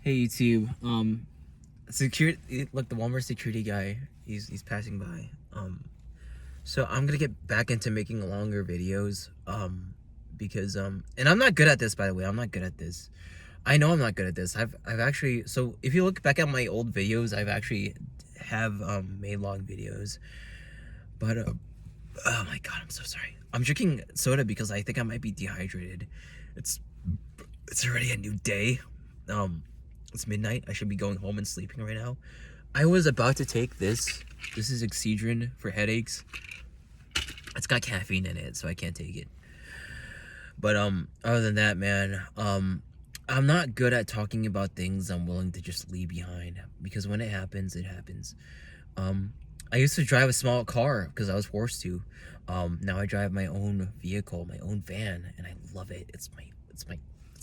Hey YouTube. Security. Look, the Walmart security guy. He's passing by. So I'm gonna get back into making longer videos. Because and I'm not good at this, by the way. I'm not good at this. I know I'm not good at this. I've actually. So if you look back at my old videos, I've actually have made long videos. But oh my god, I'm so sorry. I'm drinking soda because I think I might be dehydrated. It's it's already a new day. Um, it's midnight. I should be going home and sleeping right now. I was about to take this. This is Excedrin for headaches. It's got caffeine in it, so I can't take it. But other than that, man, I'm not good at talking about things I'm willing to just leave behind, because when it happens, it happens. I used to drive a small car because I was forced to. Now I drive my own vehicle, my own van, and I love it. It's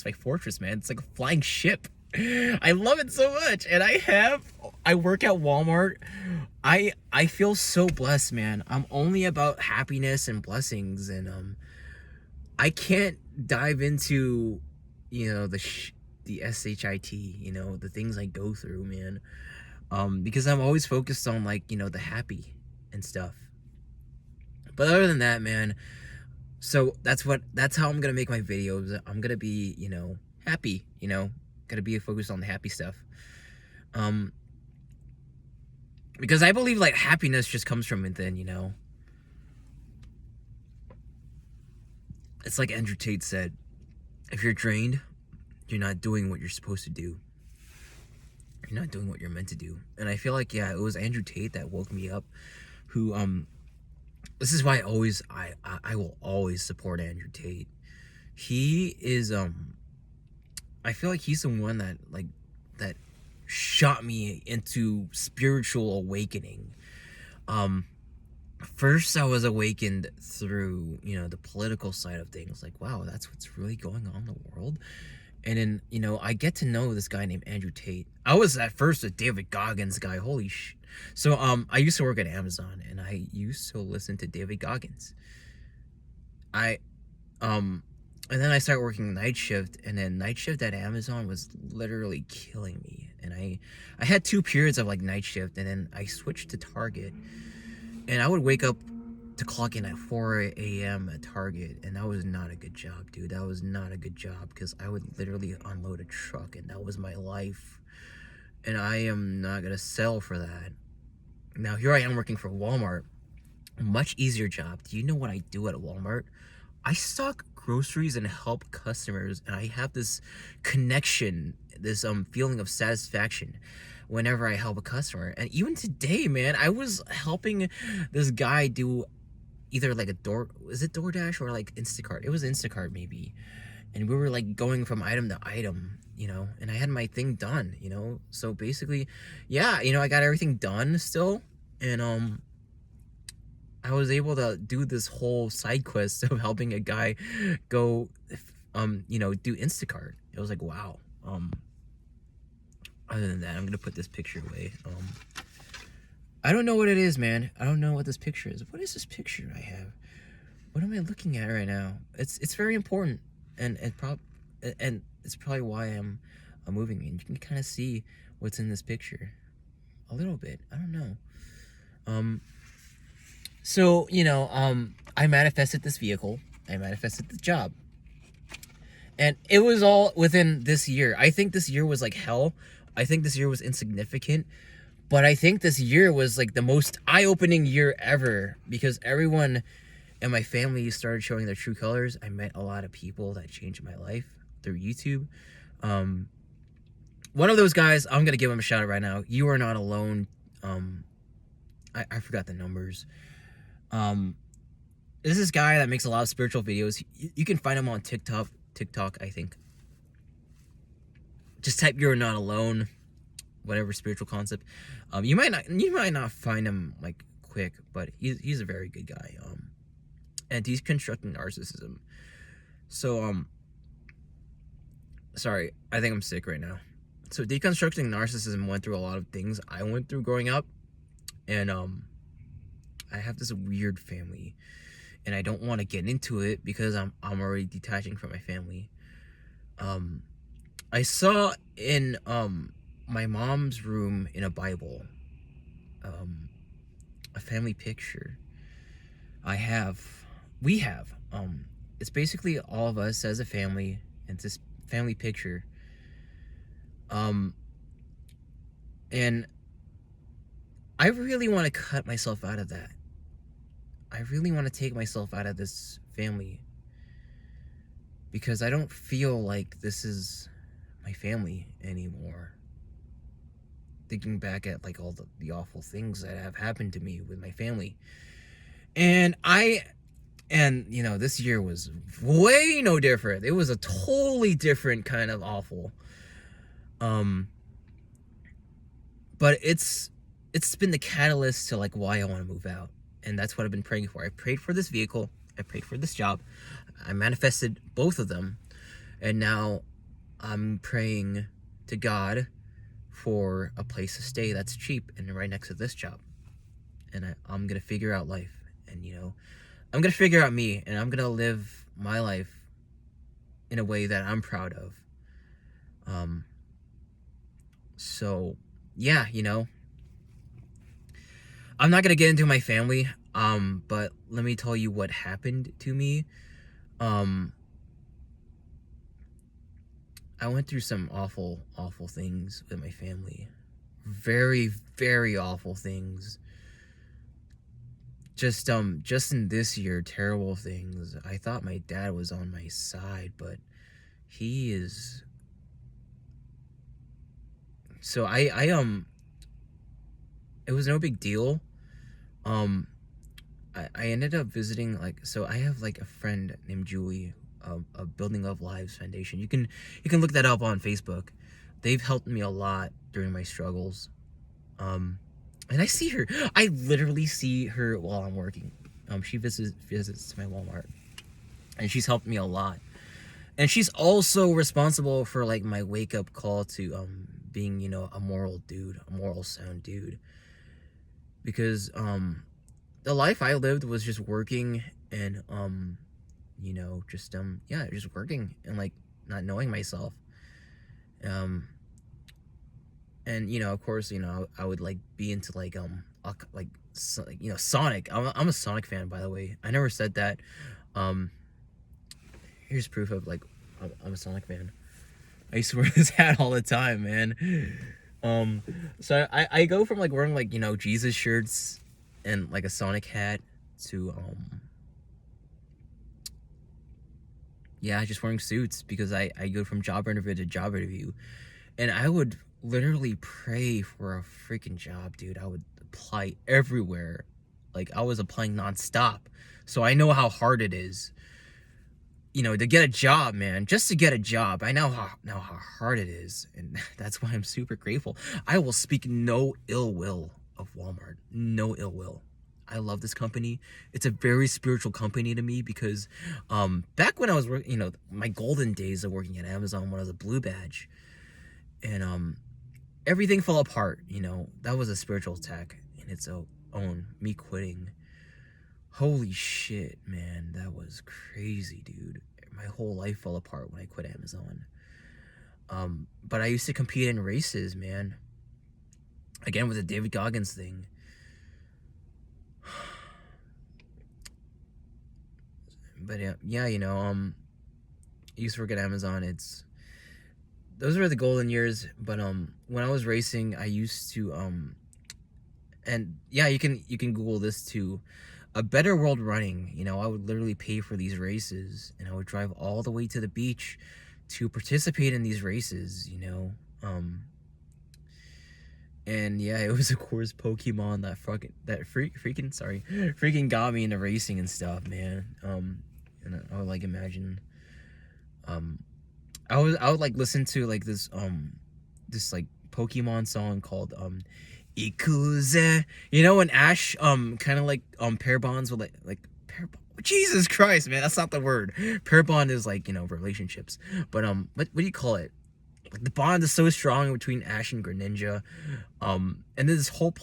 my fortress, man. It's like a flying ship. I love it so much. And I work at Walmart. I feel so blessed, man. I'm only about happiness and blessings, and I can't dive into, the shit, the things I go through, man. Because I'm always focused on, like, the happy and stuff. But other than that, man, so that's how I'm gonna make my videos. I'm gonna be, happy, gonna be focused on the happy stuff. Because I believe, like, happiness just comes from within. It's like Andrew Tate said, if you're drained, you're not doing what you're supposed to do. You're not doing what you're meant to do. And I feel like, yeah, it was Andrew Tate that woke me up, who this is why I will always support Andrew Tate. He is I feel like he's the one that shot me into spiritual awakening. First I was awakened through, the political side of things, like, wow, that's what's really going on in the world. And then, I get to know this guy named Andrew Tate. I was at first a David Goggins guy. Holy shit. So, I used to work at Amazon, and I used to listen to David Goggins. And then I started working night shift, and then night shift at Amazon was literally killing me. And I had 2 periods of, like, night shift, and then I switched to Target. And I would wake up to clock in at 4 a.m. at Target, and that was not a good job, dude. That was not a good job, because I would literally unload a truck, and that was my life. And I am not gonna settle for that. Now, here I am working for Walmart. Much easier job. Do you know what I do at Walmart? I stock groceries and help customers, and I have this connection, this feeling of satisfaction whenever I help a customer. And even today, man, I was helping this guy do either like is it DoorDash or like Instacart? It was Instacart maybe. And we were like going from item to item, and I had my thing done, so basically, yeah, I got everything done still. And I was able to do this whole side quest of helping a guy go do Instacart. It was like, wow. Other than that, I'm gonna put this picture away. I don't know what it is, man. I don't know what this picture is. What is this picture I have? What am I looking at right now? It's very important, and it's probably why I'm moving. And you can kind of see what's in this picture a little bit. I don't know. So I manifested this vehicle. I manifested the job, and it was all within this year. I think this year was like hell. I think this year was insignificant. But I think this year was like the most eye-opening year ever, because everyone in my family started showing their true colors. I met a lot of people that changed my life through YouTube. One of those guys, I'm going to give him a shout out right now. You are not alone. I forgot the numbers. This is this guy that makes a lot of spiritual videos. You can find him on TikTok, I think. Just type "you're not alone," whatever spiritual concept. You might not find him like quick, but he's a very good guy. And he's constructing narcissism. So sorry, I think I'm sick right now. So deconstructing narcissism went through a lot of things I went through growing up, and I have this weird family, and I don't want to get into it because I'm already detaching from my family. I saw in my mom's room in a Bible, a family picture. We have it's basically all of us as a family. It's this family picture. And I really want to cut myself out of that. I really want to take myself out of this family because I don't feel like this is my family anymore. Thinking back at like all the awful things that have happened to me with my family. And you know, this year was way no different. It was a totally different kind of awful. But it's been the catalyst to like why I want to move out. And that's what I've been praying for. I prayed for this vehicle. I prayed for this job. I manifested both of them. And now I'm praying to God for a place to stay that's cheap and right next to this job. And I'm going to figure out life. And, you know, I'm going to figure out me. And I'm going to live my life in a way that I'm proud of. So, yeah, you know. I'm not going to get into my family, but let me tell you what happened to me. I went through some awful, awful things with my family. Very, very awful things. Just in this year, terrible things. I thought my dad was on my side, but he is. So it was no big deal. I ended up visiting, like, so I have like a friend named Julie of Building Love Lives Foundation. You can look that up on Facebook. They've helped me a lot during my struggles. And I see her. I literally see her while I'm working. She visits my Walmart, and she's helped me a lot. And she's also responsible for like my wake up call to being, you know, a moral sound dude. Because the life I lived was just working and you know, just just working and like not knowing myself. And you know, of course, you know, I would like be into like you know, Sonic. I'm a Sonic fan, by the way. I never said that. Here's proof of like I'm a Sonic fan. I used to wear this hat all the time, man. So I go from like wearing like, you know, Jesus shirts and like a Sonic hat to just wearing suits because I go from job interview to job interview, and I would literally pray for a freaking job, dude. I would apply everywhere. Like I was applying nonstop. So I know how hard it is, you know, to get a job, man. Just to get a job. I know how hard it is. And that's why I'm super grateful. I will speak no ill will of Walmart. No ill will. I love this company. It's a very spiritual company to me because back when I was working, you know, my golden days of working at Amazon when I was a blue badge, and everything fell apart, you know. That was a spiritual attack in its own. Me quitting. Holy shit, man. That was crazy, dude. My whole life fell apart when I quit Amazon. But I used to compete in races, man. Again, with the David Goggins thing. But yeah, you know, I used to work at Amazon. Those were the golden years. But when I was racing, I used to and yeah, you can Google this too. A Better World Running. You know, I would literally pay for these races, and I would drive all the way to the beach to participate in these races. You know, and yeah, it was of course Pokemon that freaking got me into racing and stuff, man. And I would like imagine, I would like listen to like this like Pokemon song called Ikuze. You know, when Ash kind of like pair bonds with like pair. Jesus Christ, man, that's not the word. Pair bond is like, you know, relationships. But what do you call it? Like the bond is so strong between Ash and Greninja. And then this whole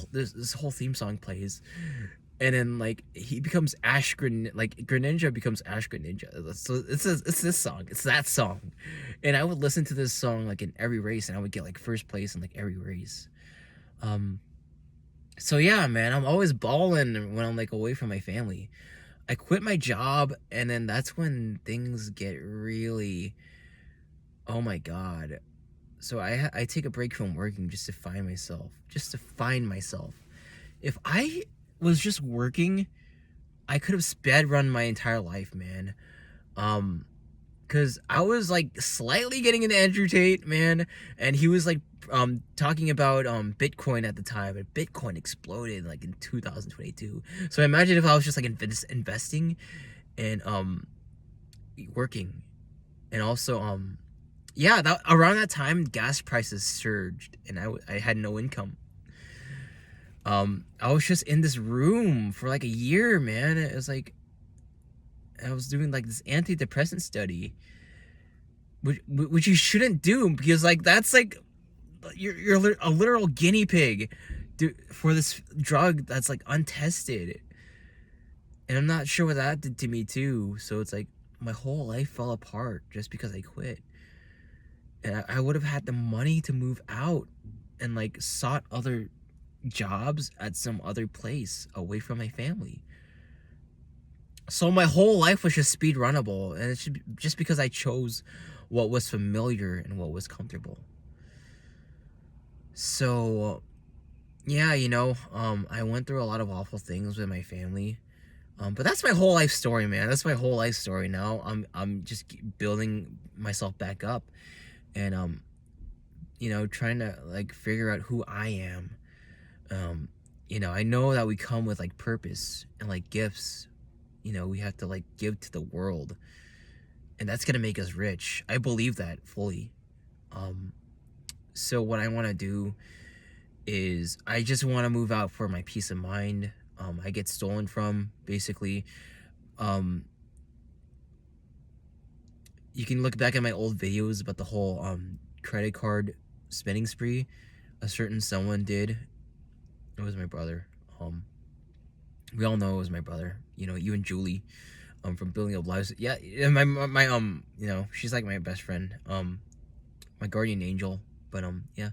theme song plays, and then like he becomes like Greninja becomes Ash Greninja. So it's this song, it's that song, and I would listen to this song like in every race, and I would get like first place in like every race. Um, so yeah, man, I'm always balling when I'm like away from my family. I quit my job, and then that's when things get really, oh my god. So I take a break from working just to find myself, just to find myself. If I was just working, I could have sped run my entire life, man. Cause I was like slightly getting into Andrew Tate, man, and he was like talking about Bitcoin at the time, and Bitcoin exploded like in 2022. So imagine if I was just like investing and working, and also yeah, that around that time gas prices surged, and I had no income. I was just in this room for like a year, man. It was like I was doing like this antidepressant study, which you shouldn't do, because like that's like you're a literal guinea pig for this drug that's like untested, and I'm not sure what that did to me too. So it's like my whole life fell apart just because I quit, and I would have had the money to move out and like sought other jobs at some other place away from my family. So my whole life was just speed runnable, and it's just because I chose what was familiar and what was comfortable. So yeah, I went through a lot of awful things with my family. But that's my whole life story, man. That's my whole life story. Now I'm just building myself back up, and trying to like figure out who I am. I know that we come with like purpose and like gifts. We have to like give to the world, and that's gonna make us rich. I believe that fully. So what I want to do is I just want to move out for my peace of mind. I get stolen from, basically. You can look back at my old videos about the whole credit card spending spree a certain someone did. It was my brother. We all know it was my brother. You and Julie, from Building Up Lives. Yeah, my she's like my best friend. My guardian angel. But yeah,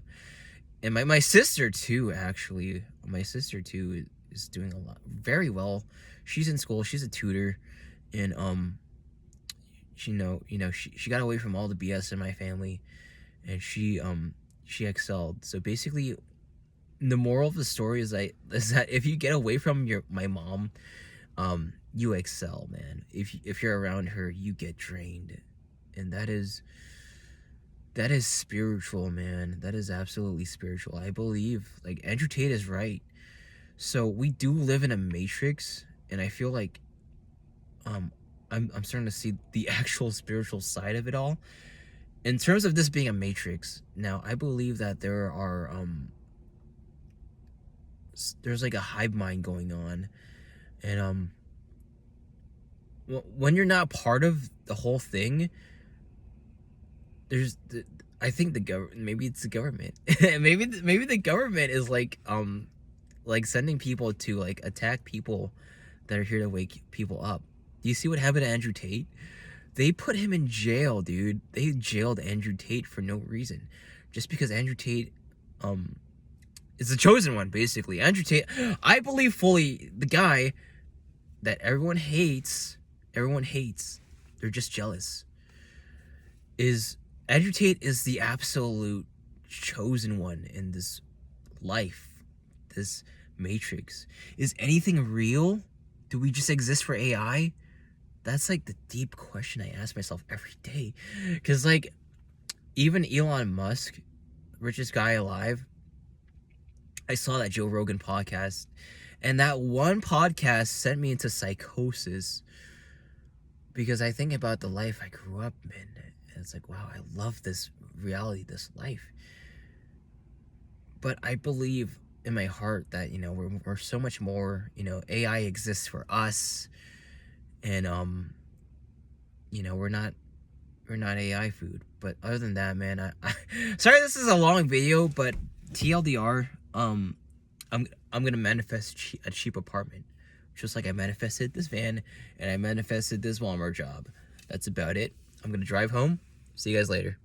and my sister too. Actually, my sister too is doing a lot, very well. She's in school. She's a tutor, and she got away from all the BS in my family, and she excelled. So basically, the moral of the story is that if you get away from my mom, you excel, man. If you're around her, you get drained, and that is spiritual, man. That is absolutely spiritual. I believe like Andrew Tate is right. So we do live in a matrix, and I feel like I'm starting to see the actual spiritual side of it all. In terms of this being a matrix, now I believe that there's like a hive mind going on, and when you're not part of the whole thing, I think the government, maybe it's the government, maybe the government is like sending people to like attack people that are here to wake people up. Do you see what happened to Andrew Tate? They put him in jail, dude. They jailed Andrew Tate for no reason, just because Andrew Tate is the chosen one, basically. Andrew Tate, I believe fully, the guy that everyone hates, they're just jealous, is Andrew Tate is the absolute chosen one in this life, this matrix. Is anything real? Do we just exist for AI? That's like the deep question I ask myself every day. Because like, even Elon Musk, richest guy alive, I saw that Joe Rogan podcast, and that one podcast sent me into psychosis, because I think about the life I grew up in, and it's like, wow, I love this reality, this life. But I believe in my heart that, we're so much more. AI exists for us, and we're not AI food. But other than that, man, I sorry this is a long video, but TLDR, I'm gonna manifest a cheap apartment just like I manifested this van and I manifested this Walmart job. That's about it. I'm gonna drive home. See you guys later.